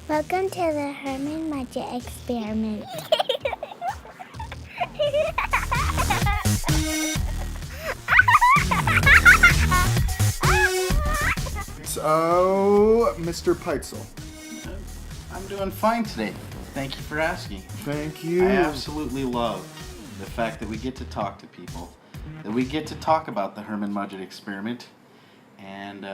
Welcome to the Herman Mudgett Experiment. So, Mr. Peitzel. I'm doing fine today. Thank you for asking. Thank you. I absolutely love the fact that we get to talk to people, that we get to talk about the Herman Mudgett Experiment, and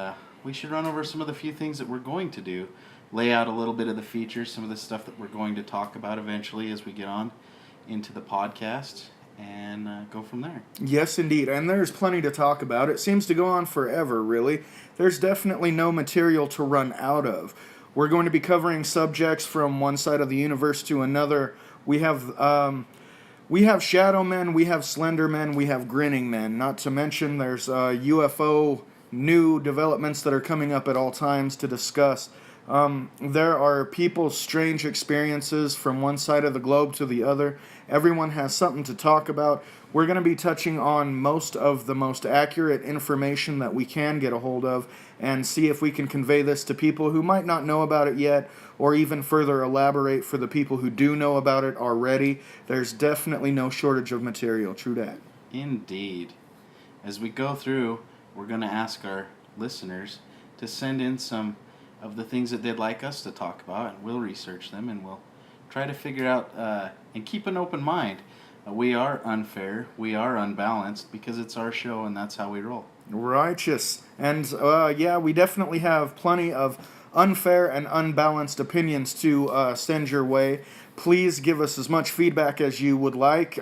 we should run over some of the few things that we're going to do, lay out a little bit of the features, some of the stuff that we're going to talk about eventually as we get on into the podcast, and go from there. Yes, indeed. And there's plenty to talk about. It seems to go on forever, really. There's definitely no material to run out of. We're going to be covering subjects from one side of the universe to another. We have shadow men, we have slender men, we have grinning men. Not to mention there's UFO new developments that are coming up at all times to discuss. There are people's strange experiences from one side of the globe to the other. Everyone has something to talk about. We're going to be touching on most of the most accurate information that we can get a hold of and see if we can convey this to people who might not know about it yet, or even further elaborate for the people who do know about it already. There's definitely no shortage of material, true that. Indeed. As we go through, we're going to ask our listeners to send in some of the things that they'd like us to talk about, and we'll research them, and we'll try to figure out and keep an open mind. We are unfair, we are unbalanced, because it's our show and that's how we roll. Righteous. And we definitely have plenty of unfair and unbalanced opinions to send your way. Please give us as much feedback as you would like.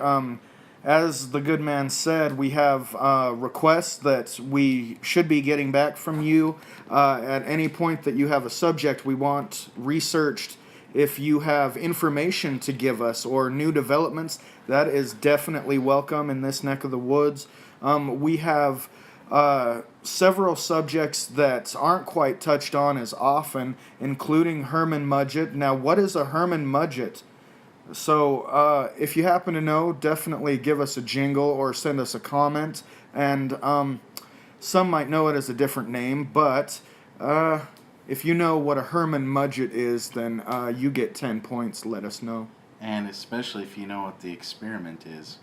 As the good man said, we have requests that we should be getting back from you at any point that you have a subject we want researched. If you have information to give us or new developments, that is definitely welcome in this neck of the woods. We have several subjects that aren't quite touched on as often, including Herman Mudgett. Now, what is a Herman Mudgett? So, if you happen to know, definitely give us a jingle or send us a comment. And some might know it as a different name, but if you know what a Herman Mudgett is, then you get 10 points. Let us know. And especially if you know what the experiment is.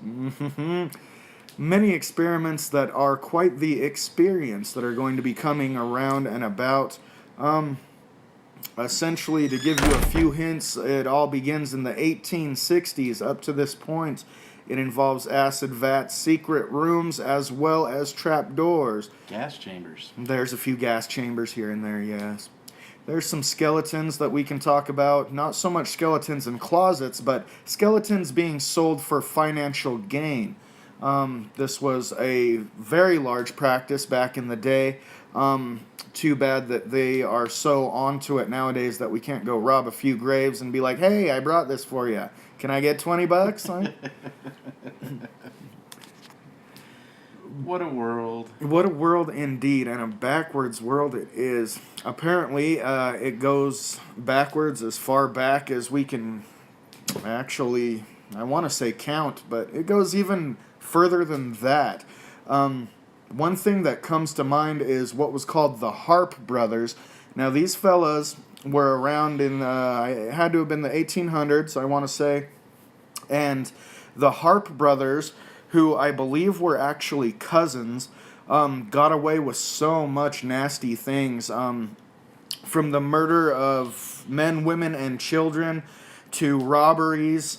Many experiments that are quite the experience that are going to be coming around and about. Essentially, to give you a few hints, it all begins in the 1860s. Up to this point, it involves acid vats, secret rooms, as well as trapdoors. Gas chambers. There's a few gas chambers here and there, yes. There's some skeletons that we can talk about. Not so much skeletons in closets, but skeletons being sold for financial gain. This was a very large practice back in the day. Too bad that they are so onto it nowadays that we can't go rob a few graves and be like, hey, I brought this for you. Can I get $20? What a world. What a world indeed, and a backwards world it is. Apparently, it goes backwards as far back as we can actually, I want to say count, but it goes even further than that. One thing that comes to mind is what was called the Harpe Brothers. Now, these fellas were around in, it had to have been the 1800s, I want to say. And the Harpe Brothers, who I believe were actually cousins, got away with so much nasty things. From the murder of men, women, and children to robberies,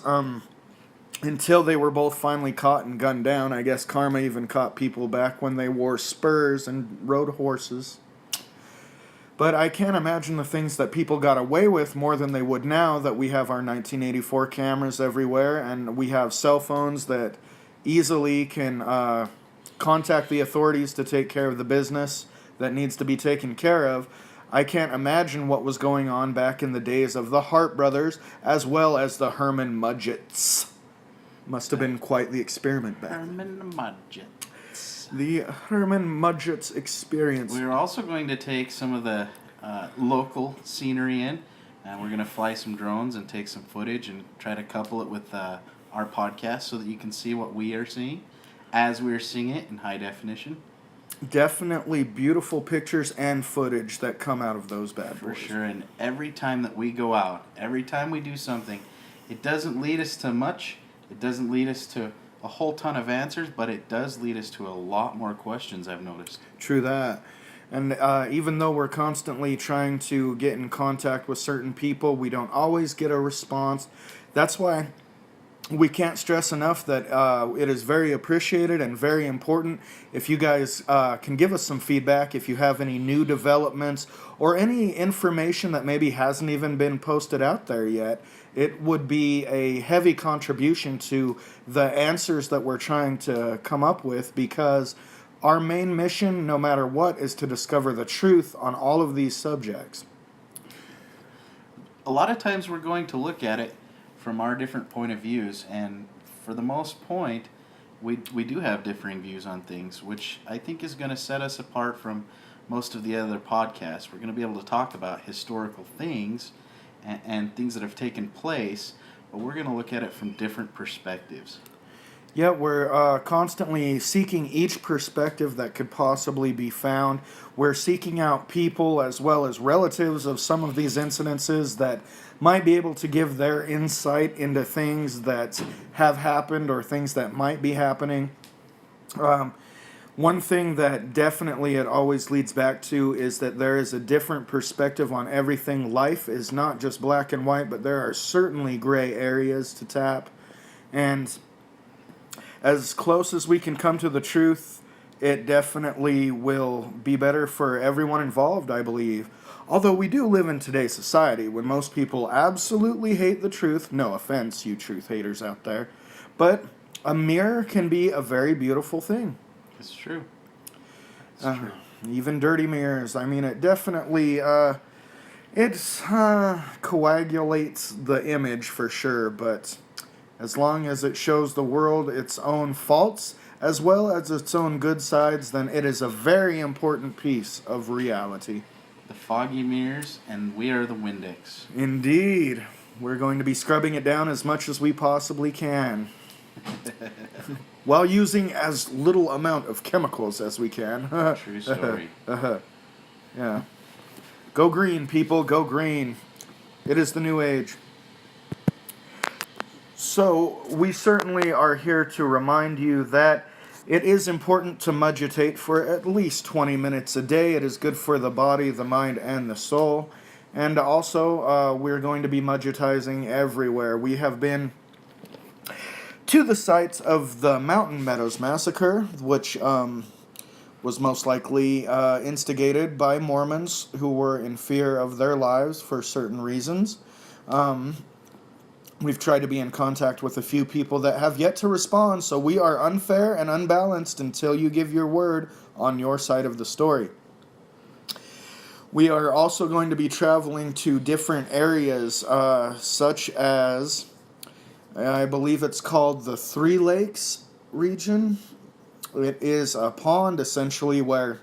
until they were both finally caught and gunned down. I guess karma even caught people back when they wore spurs and rode horses. But I can't imagine the things that people got away with more than they would now that we have our 1984 cameras everywhere and we have cell phones that easily can contact the authorities to take care of the business that needs to be taken care of. I can't imagine what was going on back in the days of the Harpe Brothers as well as the Herman Mudgetts. Must have been quite the experiment back then. Herman Mudgett. The Herman Mudgett's experience. We're also going to take some of the local scenery in, and we're going to fly some drones and take some footage and try to couple it with our podcast so that you can see what we are seeing as we're seeing it in high definition. Definitely beautiful pictures and footage that come out of those bad For boys. sure. And every time that we go out, every time we do something, it doesn't lead us to much. It doesn't lead us to a whole ton of answers, but it does lead us to a lot more questions, I've noticed. True that. And even though we're constantly trying to get in contact with certain people, we don't always get a response. That's why we can't stress enough that it is very appreciated and very important if you guys can give us some feedback, if you have any new developments or any information that maybe hasn't even been posted out there yet. It would be a heavy contribution to the answers that we're trying to come up with, because our main mission, no matter what, is to discover the truth on all of these subjects. A lot of times we're going to look at it from our different point of views, and for the most point, we do have differing views on things, which I think is going to set us apart from most of the other podcasts. We're going to be able to talk about historical things and things that have taken place, but we're going to look at it from different perspectives. Yeah, we're constantly seeking each perspective that could possibly be found. We're seeking out people as well as relatives of some of these incidences that might be able to give their insight into things that have happened or things that might be happening. One thing that definitely it always leads back to is that there is a different perspective on everything. Life is not just black and white, but there are certainly gray areas to tap. And as close as we can come to the truth, it definitely will be better for everyone involved, I believe. Although we do live in today's society when most people absolutely hate the truth. No offense, you truth haters out there. But a mirror can be a very beautiful thing. It's true. It's true. Even dirty mirrors. I mean, it definitely coagulates the image for sure, but as long as it shows the world its own faults as well as its own good sides, then it is a very important piece of reality. The foggy mirrors, and we are the Windex. Indeed. We're going to be scrubbing it down as much as we possibly can, while using as little amount of chemicals as we can. True story. Yeah. Go green, people. Go green. It is the new age. So, we certainly are here to remind you that it is important to mudgitate for at least 20 minutes a day. It is good for the body, the mind, and the soul. And also, we're going to be mudgetizing everywhere. We have been to the sites of the Mountain Meadows Massacre, which was most likely instigated by Mormons who were in fear of their lives for certain reasons. We've tried to be in contact with a few people that have yet to respond, so we are unfair and unbalanced until you give your word on your side of the story. We are also going to be traveling to different areas, such as, I believe it's called the Three Lakes region. It is a pond, essentially, where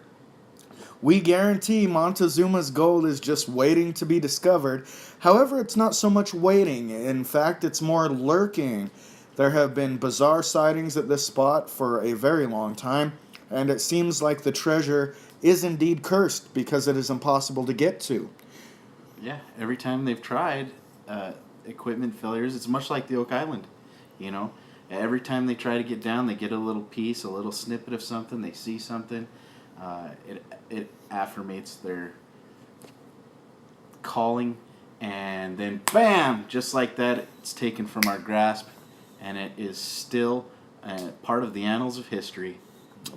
we guarantee Montezuma's gold is just waiting to be discovered. However, it's not so much waiting. In fact, it's more lurking. There have been bizarre sightings at this spot for a very long time, and it seems like the treasure is indeed cursed because it is impossible to get to. Yeah, every time they've tried equipment failures, it's much like the Oak Island, you know. Every time they try to get down, they get a little piece, a little snippet of something, they see something. It affirmates their calling, and then bam, just like that, it's taken from our grasp, and it is still part of the annals of history.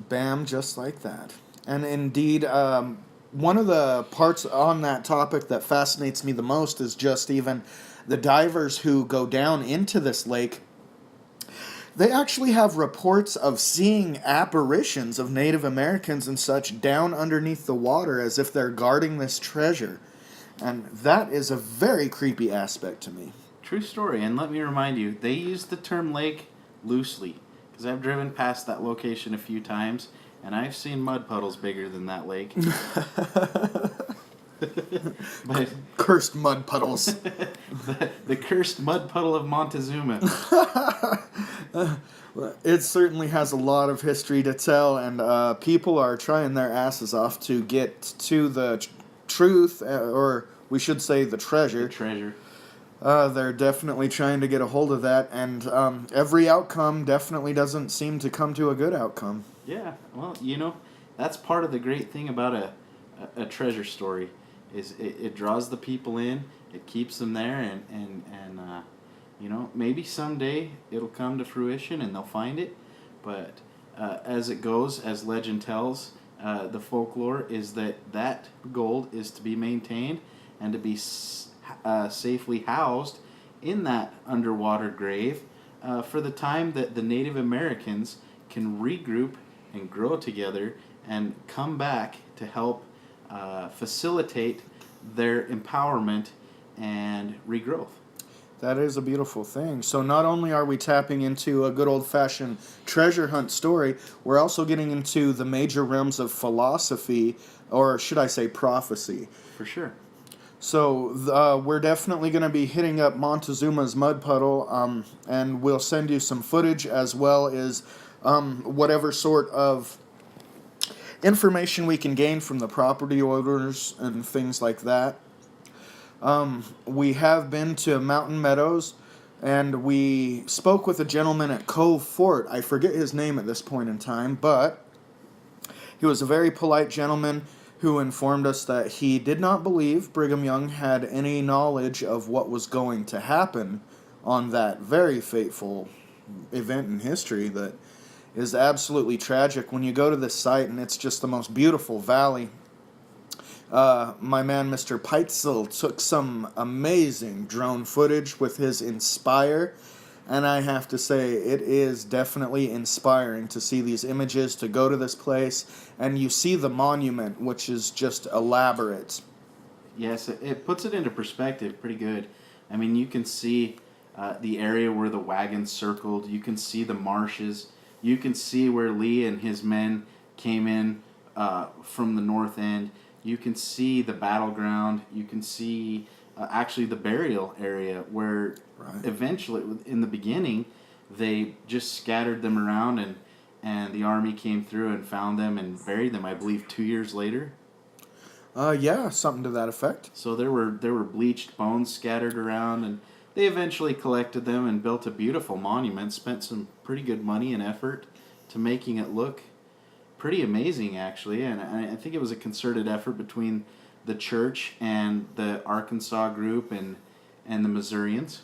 Bam, just like that. And indeed, one of the parts on that topic that fascinates me the most is just even the divers who go down into this lake. They actually have reports of seeing apparitions of Native Americans and such down underneath the water as if they're guarding this treasure. And that is a very creepy aspect to me. True story, and let me remind you, they use the term lake loosely, because I've driven past that location a few times, and I've seen mud puddles bigger than that lake. But cursed mud puddles. the cursed mud puddle of Montezuma. It certainly has a lot of history to tell, and people are trying their asses off to get to the truth, or we should say the The treasure. treasure. They're definitely trying to get a hold of that, and every outcome definitely doesn't seem to come to a good outcome. Yeah, well, that's part of the great thing about a treasure story is it draws the people in, it keeps them there, and maybe someday it'll come to fruition and they'll find it, but as it goes, as legend tells, the folklore is that gold is to be maintained and to be safely housed in that underwater grave for the time that the Native Americans can regroup and grow together and come back to help facilitate their empowerment and regrowth. That is a beautiful thing. So not only are we tapping into a good old-fashioned treasure hunt story, we're also getting into the major realms of philosophy, or should I say prophecy. For sure. So we're definitely going to be hitting up Montezuma's mud puddle, and we'll send you some footage as well as whatever sort of information we can gain from the property owners and things like that. We have been to Mountain Meadows, and we spoke with a gentleman at Cove Fort. I forget his name at this point in time, but he was a very polite gentleman who informed us that he did not believe Brigham Young had any knowledge of what was going to happen on that very fateful event in history that is absolutely tragic. When you go to this site, and it's just the most beautiful valley. My man, Mr. Peitzel, took some amazing drone footage with his Inspire, and I have to say, it is definitely inspiring to see these images, to go to this place, and you see the monument, which is just elaborate. Yes, it puts it into perspective pretty good. I mean, you can see the area where the wagons circled. You can see the marshes. You can see where Lee and his men came in from the north end. You can see the battleground. You can see actually the burial area where eventually, in the beginning, they just scattered them around and the army came through and found them and buried them, I believe, 2 years later. Yeah, something to that effect. So there were bleached bones scattered around, and they eventually collected them and built a beautiful monument, spent some pretty good money and effort to making it look pretty amazing, actually, and I think it was a concerted effort between the church and the Arkansas group and the Missourians.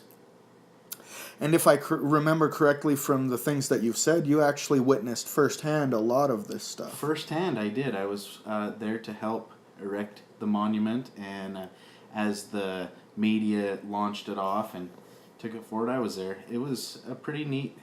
And if I remember correctly from the things that you've said, you actually witnessed firsthand a lot of this stuff. Firsthand, I did. I was there to help erect the monument, and as the media launched it off and took it forward, I was there. It was a pretty neat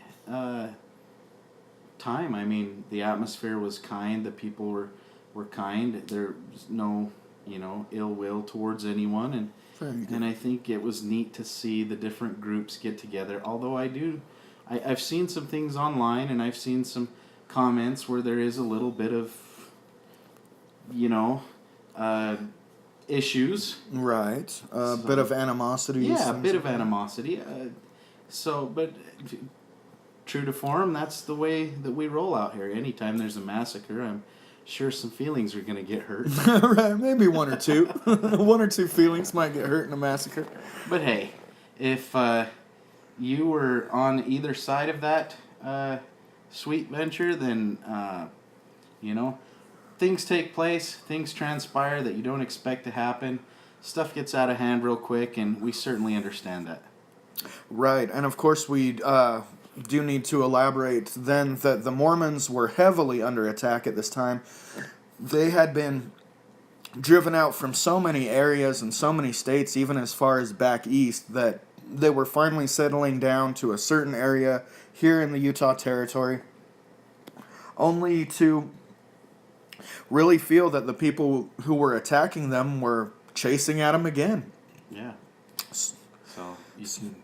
time. I mean, the atmosphere was kind. The people were kind. There was no, ill will towards anyone, and I think it was neat to see the different groups get together. Although I've seen some things online, and I've seen some comments where there is a little bit of, issues. Right. A bit of animosity. Yeah, a bit of animosity. But true to form, that's the way that we roll out here. Anytime there's a massacre, I'm sure some feelings are going to get hurt. Right, maybe one or two. One or two feelings might get hurt in a massacre. But hey, if you were on either side of that sweet venture, then, things take place, things transpire that you don't expect to happen. Stuff gets out of hand real quick, and we certainly understand that. Right, and of course we do need to elaborate then that the Mormons were heavily under attack at this time. They had been driven out from so many areas and so many states, even as far as back east, that they were finally settling down to a certain area here in the Utah Territory, only to really feel that the people who were attacking them were chasing at them again. Yeah. So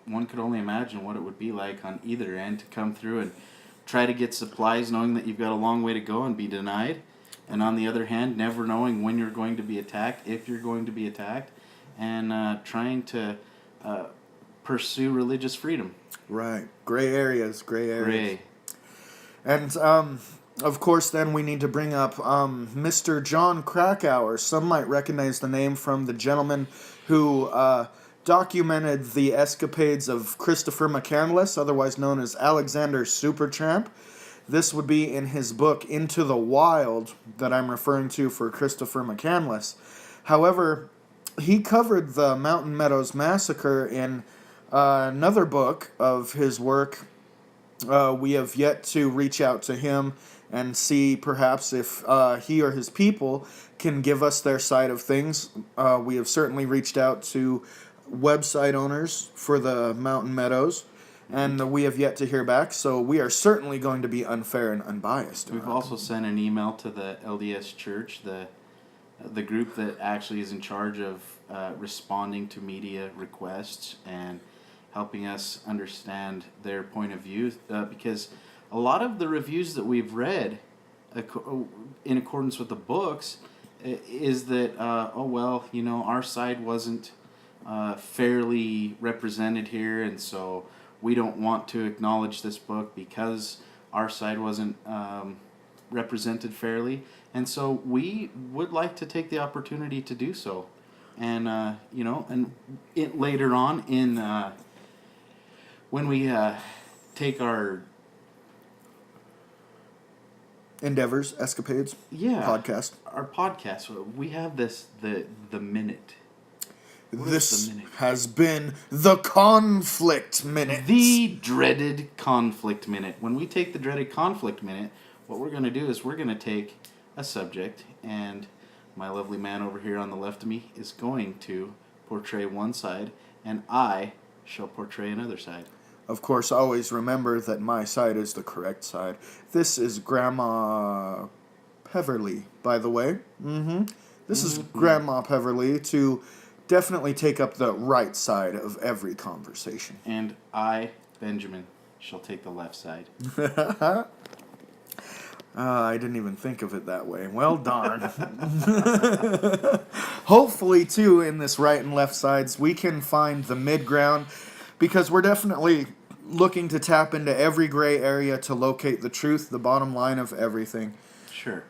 one could only imagine what it would be like on either end to come through and try to get supplies knowing that you've got a long way to go and be denied. And on the other hand, never knowing when you're going to be attacked, if you're going to be attacked, and trying to pursue religious freedom. Right. Gray areas. Gray. And, of course, then we need to bring up Mr. John Krakauer. Some might recognize the name from the gentleman who documented the escapades of Christopher McCandless, otherwise known as Alexander Supertramp. This would be in his book Into the Wild that I'm referring to for Christopher McCandless. However, he covered the Mountain Meadows Massacre in another book of his work. We have yet to reach out to him and see perhaps if he or his people can give us their side of things. We have certainly reached out to website owners for the Mountain Meadows, and we have yet to hear back, so we are certainly going to be unfair and unbiased. We've also sent an email to the LDS Church, the group that actually is in charge of responding to media requests and helping us understand their point of view, because a lot of the reviews that we've read in accordance with the books is that, our side wasn't fairly represented here, and so we don't want to acknowledge this book because our side wasn't represented fairly, and so we would like to take the opportunity to do so. And later on in when we take our endeavors, escapades, podcast. Our podcast, we have the minute. This has been the Conflict Minute. The dreaded Conflict Minute. When we take the dreaded Conflict Minute, what we're going to do is we're going to take a subject, and my lovely man over here on the left of me is going to portray one side, and I shall portray another side. Of course, always remember that my side is the correct side. This is Grandma Peverly, by the way. This is Grandma Peverly to definitely take up the right side of every conversation. And I, Benjamin, shall take the left side. I didn't even think of it that way. Well, darn. Hopefully, too, in this right and left sides, we can find the mid-ground, because we're definitely looking to tap into every gray area to locate the truth, the bottom line of everything. Sure.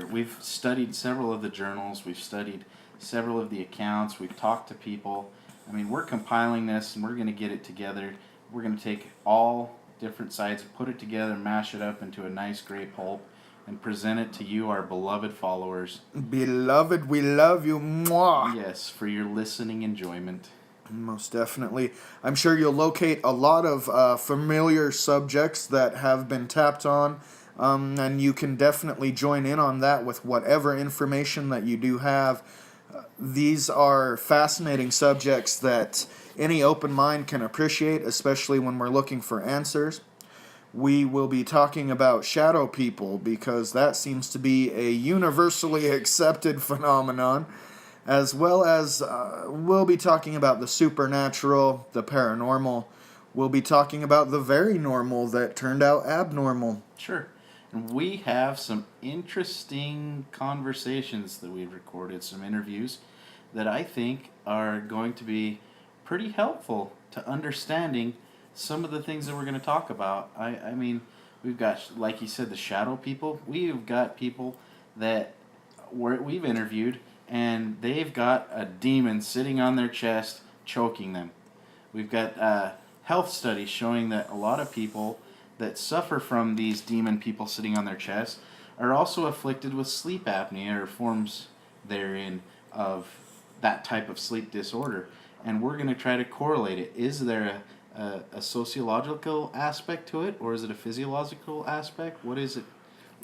We've studied several of the journals. We've studied several of the accounts. We've talked to people. I mean, we're compiling this, and we're going to get it together. We're going to take all different sides, put it together, mash it up into a nice gray pulp, and present it to you, our beloved followers. Beloved, we love you. Mwah. Yes, for your listening enjoyment. Most definitely. I'm sure you'll locate a lot of familiar subjects that have been tapped on, and you can definitely join in on that with whatever information that you do have. These are fascinating subjects that any open mind can appreciate, especially when we're looking for answers. We will be talking about shadow people, because that seems to be a universally accepted phenomenon, as well as we'll be talking about the supernatural, the paranormal. We'll be talking about the very normal that turned out abnormal. Sure. And we have some interesting conversations that we've recorded, some interviews that I think are going to be pretty helpful to understanding some of the things that we're going to talk about. I mean, we've got, like you said, the shadow people. We've got people that we've interviewed, and they've got a demon sitting on their chest, choking them. We've got health studies showing that a lot of people that suffer from these demon people sitting on their chest are also afflicted with sleep apnea, or forms therein of that type of sleep disorder. And we're going to try to correlate it. Is there a sociological aspect to it, or is it a physiological aspect? What is it?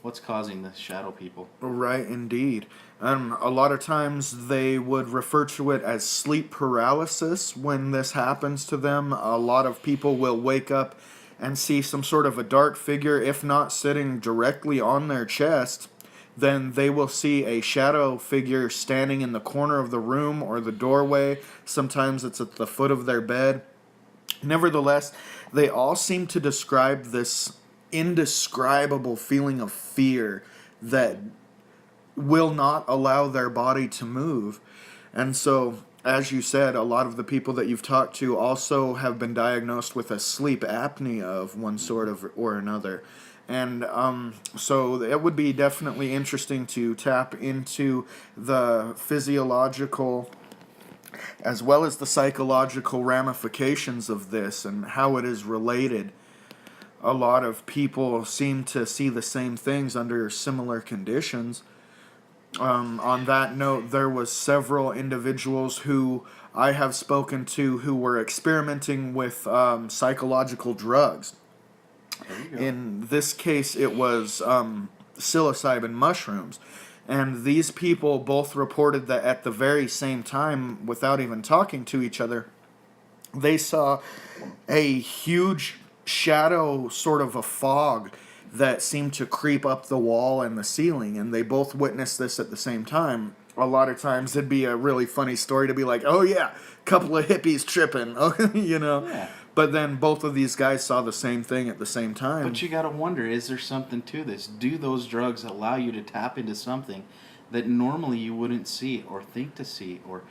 What's causing the shadow people? Right, indeed. A lot of times they would refer to it as sleep paralysis when this happens to them. A lot of people will wake up and see some sort of a dark figure, if not sitting directly on their chest, then they will see a shadow figure standing in the corner of the room or the doorway. Sometimes it's at the foot of their bed. Nevertheless, they all seem to describe this indescribable feeling of fear that will not allow their body to move. And so as you said, a lot of the people that you've talked to also have been diagnosed with a sleep apnea of one sort of or another. And so it would be definitely interesting to tap into the physiological as well as the psychological ramifications of this and how it is related. A lot of people seem to see the same things under similar conditions. On that note, there was several individuals who I have spoken to who were experimenting with psychological drugs. There you go. In this case, it was psilocybin mushrooms. And these people both reported that at the very same time, without even talking to each other, they saw a huge shadow, sort of a fog, that seemed to creep up the wall and the ceiling, and they both witnessed this at the same time. A lot of times it'd be a really funny story to be like, oh yeah, couple of hippies tripping, you know. Yeah. But then both of these guys saw the same thing at the same time. But you gotta wonder, is there something to this? Do those drugs allow you to tap into something that normally you wouldn't see or think to see? Or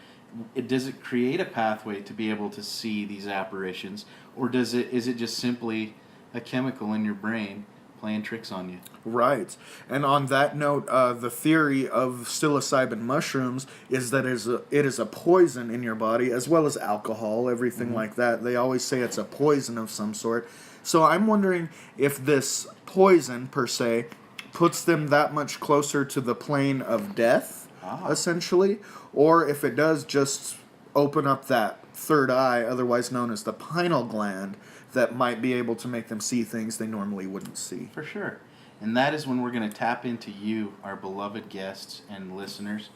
does it create a pathway to be able to see these apparitions? Or is it just simply a chemical in your brain playing tricks on you? Right. And on that note, the theory of psilocybin mushrooms is that it is a poison in your body, as well as alcohol, everything like that. They always say it's a poison of some sort. So I'm wondering if this poison, per se, puts them that much closer to the plane of death, essentially, or if it does just open up that third eye, otherwise known as the pineal gland, that might be able to make them see things they normally wouldn't see. For sure. And that is when we're going to tap into you, our beloved guests and listeners.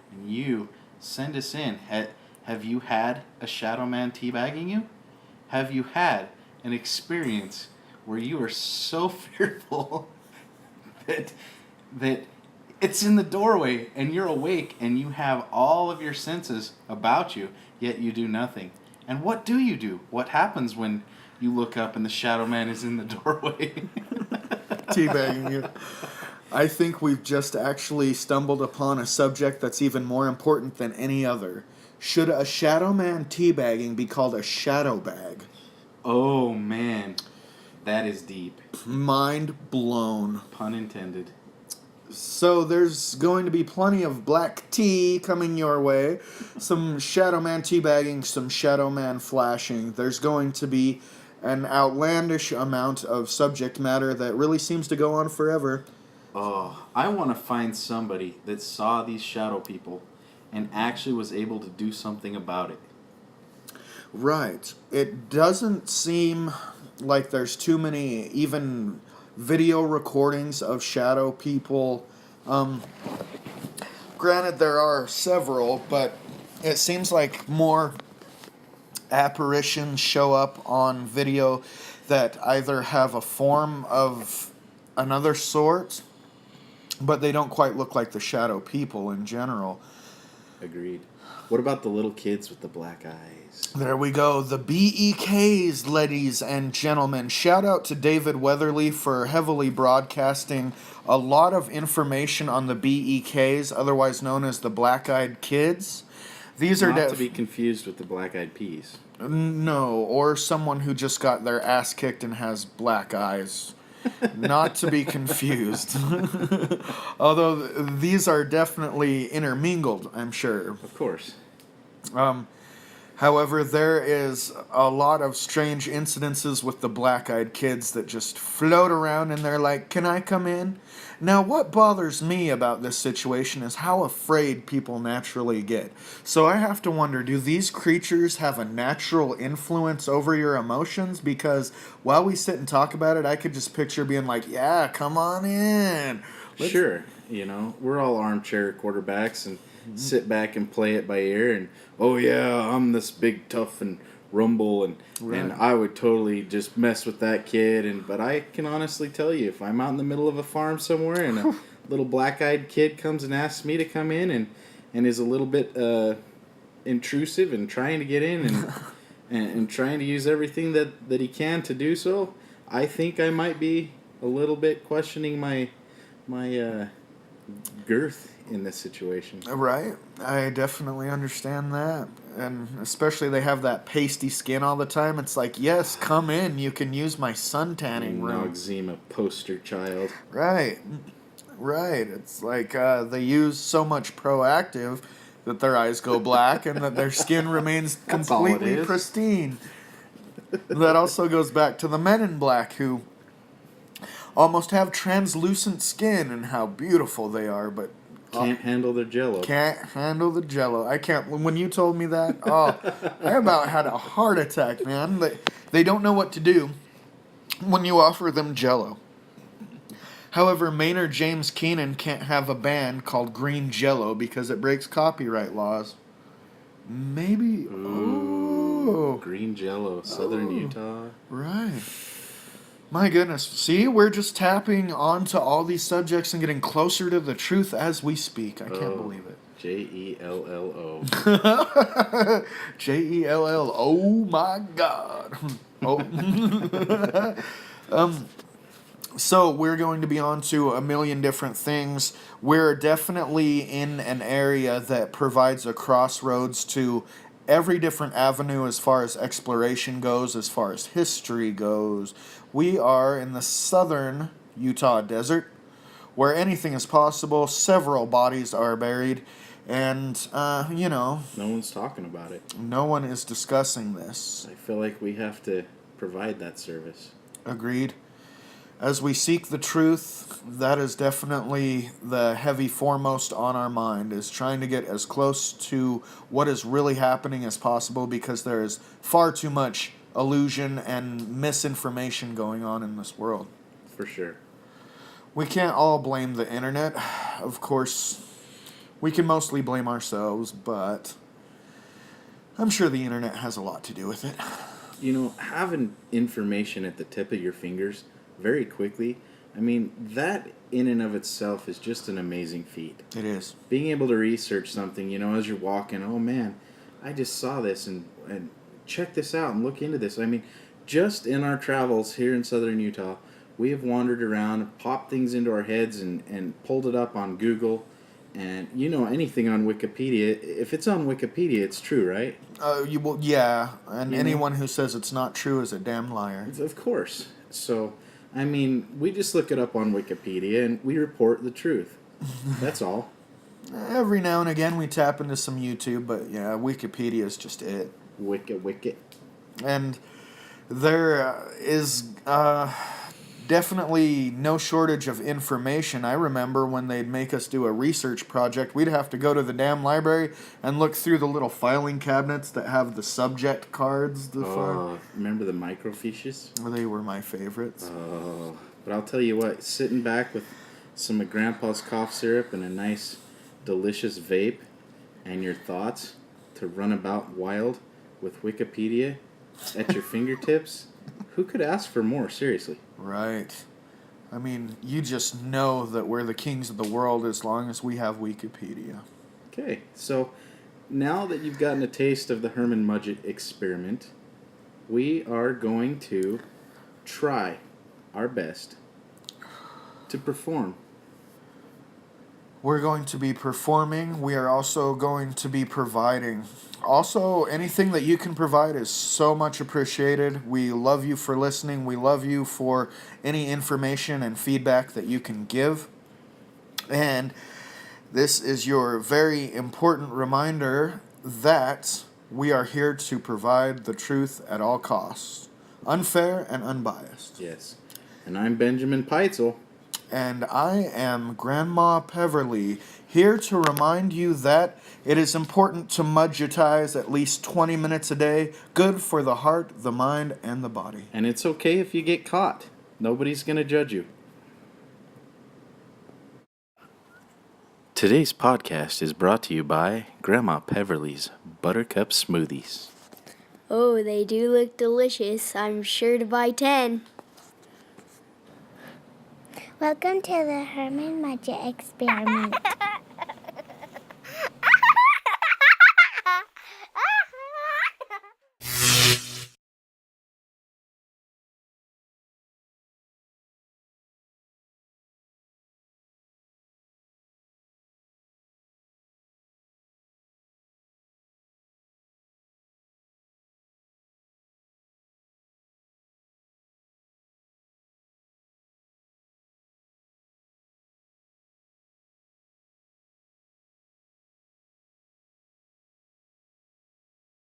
And you, send us in. Have you had a shadow man teabagging you? Have you had an experience where you are so fearful that it's in the doorway and you're awake and you have all of your senses about you, yet you do nothing? And what do you do? What happens when you look up and the shadow man is in the doorway? Teabagging you. I think we've just actually stumbled upon a subject that's even more important than any other. Should a shadow man teabagging be called a shadow bag? Oh man, that is deep. Mind blown. Pun intended. So there's going to be plenty of black tea coming your way. Some shadow man teabagging, some shadow man flashing. There's going to be an outlandish amount of subject matter that really seems to go on forever. Oh, I want to find somebody that saw these shadow people and actually was able to do something about it. Right. It doesn't seem like there's too many even video recordings of shadow people. Granted, there are several, but it seems like more apparitions show up on video that either have a form of another sort, but they don't quite look like the shadow people in general. Agreed. What about the little kids with the black eyes? There we go. The BEKs, ladies and gentlemen. Shout out to David Weatherly for heavily broadcasting a lot of information on the BEKs, otherwise known as the black-eyed kids. These are not to be confused with the black-eyed peas. No, or someone who just got their ass kicked and has black eyes. Not to be confused. Although these are definitely intermingled, I'm sure. Of course. However, there is a lot of strange incidences with the black-eyed kids that just float around and they're like, "Can I come in?" Now, what bothers me about this situation is how afraid people naturally get. So I have to wonder, do these creatures have a natural influence over your emotions? Because while we sit and talk about it, I could just picture being like, "Yeah, come on in." Sure, we're all armchair quarterbacks and sit back and play it by ear, and oh yeah, I'm this big tough and rumble, and I would totally just mess with that kid, but I can honestly tell you, if I'm out in the middle of a farm somewhere and a little black-eyed kid comes and asks me to come in and is a little bit intrusive and trying to get in and trying to use everything that he can to do so, I think I might be a little bit questioning my girth in this situation. Right. I definitely understand that. And especially they have that pasty skin all the time. It's like, yes, come in. You can use my sun tanning room. Noxzema poster child. Right. Right. It's like they use so much Proactive that their eyes go black and that their skin remains That's all it completely is. pristine. That also goes back to the men in black who almost have translucent skin and how beautiful they are, but Can't handle their jello. can't handle the jello. I can't. When you told me that, I about had a heart attack, man. They don't know what to do when you offer them jello. However, Maynard James Keenan can't have a band called Green Jello because it breaks copyright laws. Maybe. Ooh, green jello, southern Utah. Right. My goodness. See, we're just tapping onto all these subjects and getting closer to the truth as we speak. I can't believe it. Jello. Jell. Oh my God. Oh. So we're going to be on to a million different things. We're definitely in an area that provides a crossroads to every different avenue as far as exploration goes, as far as history goes. We are in the southern Utah desert, where anything is possible. Several bodies are buried, and, No one's talking about it. no one is discussing this. I feel like we have to provide that service. Agreed. As we seek the truth, that is definitely the heavy foremost on our mind, is trying to get as close to what is really happening as possible, because there is far too much illusion and misinformation going on in this world. For sure. We can't all blame the internet. Of course, we can mostly blame ourselves, but I'm sure the internet has a lot to do with it. Having information at the tip of your fingers very quickly, that in and of itself is just an amazing feat. It is. Being able to research something, as you're walking, oh man, I just saw this and check this out and look into this. Just in our travels here in southern Utah, we have wandered around, popped things into our heads and pulled it up on Google. And anything on Wikipedia, if it's on Wikipedia, it's true, right? Yeah, and anyone who says it's not true is a damn liar. Of course. So, we just look it up on Wikipedia and we report the truth. That's all. Every now and again we tap into some YouTube, but yeah, Wikipedia is just it. Wicked. And there is definitely no shortage of information. I remember when they'd make us do a research project, we'd have to go to the damn library and look through the little filing cabinets that have the subject cards. Remember the microfiches? They were my favorites. But I'll tell you what, sitting back with some of Grandpa's cough syrup and a nice, delicious vape and your thoughts to run about wild with Wikipedia at your fingertips, who could ask for more, seriously? Right. You just know that we're the kings of the world as long as we have Wikipedia. Okay, so now that you've gotten a taste of the Herman Mudgett Experiment, we are going to try our best to perform. We're going to be performing. We are also going to be providing. Also, anything that you can provide is so much appreciated. We love you for listening. We love you for any information and feedback that you can give. And this is your very important reminder that we are here to provide the truth at all costs. Unfair and unbiased. Yes. And I'm Benjamin Peitzel. And I am Grandma Peverly, here to remind you that it is important to mudgetize at least 20 minutes a day, good for the heart, the mind, and the body. And it's okay if you get caught. Nobody's going to judge you. Today's podcast is brought to you by Grandma Peverly's Buttercup Smoothies. Oh, they do look delicious. I'm sure to buy 10. Welcome to the Herman Mudgett Experiment.